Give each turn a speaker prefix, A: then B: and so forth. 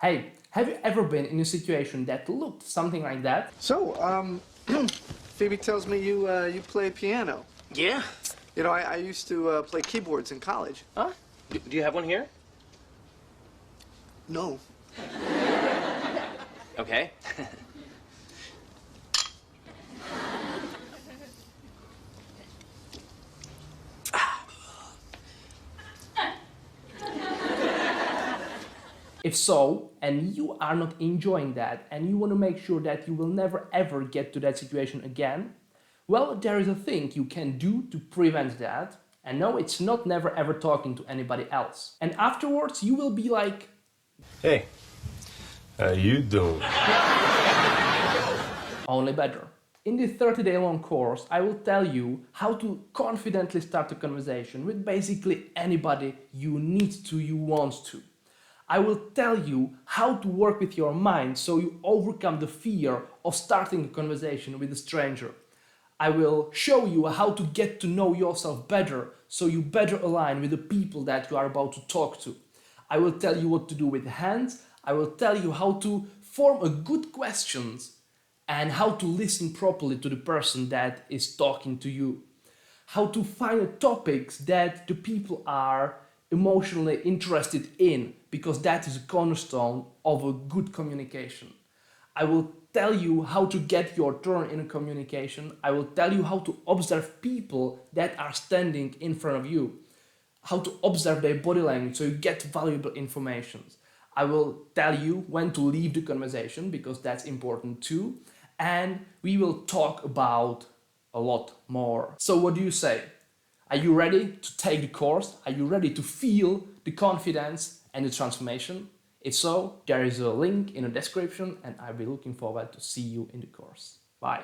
A: Hey, have you ever been in a situation that looked something like that?
B: So, Phoebe tells me you play piano.
C: Yeah?
B: You know, I used to play keyboards in college.
C: Huh? Do you have one here?
B: No.
C: Okay.
A: If so, and you are not enjoying that, and you want to make sure that you will never ever get to that situation again, well, there is a thing you can do to prevent that. And no, it's not never ever talking to anybody else. And afterwards, you will be like,
D: Hey, how you doing?
A: only better. In this 30-day long course, I will tell you how to confidently start a conversation with basically anybody you need to, you want to. I will tell you how to work with your mind so you overcome the fear of starting a conversation with a stranger. I will show you how to get to know yourself better so you better align with the people that you are about to talk to. I will tell you what to do with hands. I will tell you how to form a good questions and how to listen properly to the person that is talking to you. How to find topics that the people are emotionally interested in, because that is a cornerstone of a good communication. I will tell you how to get your turn in a communication. I will tell you how to observe people that are standing in front of you, how to observe their body language so you get valuable information. I will tell you when to leave the conversation because that's important too. And we will talk about a lot more. So what do you say? Are you ready to take the course? Are you ready to feel the confidence and the transformation? If so, there is a link in the description and I'll be looking forward to see you in the course. Bye.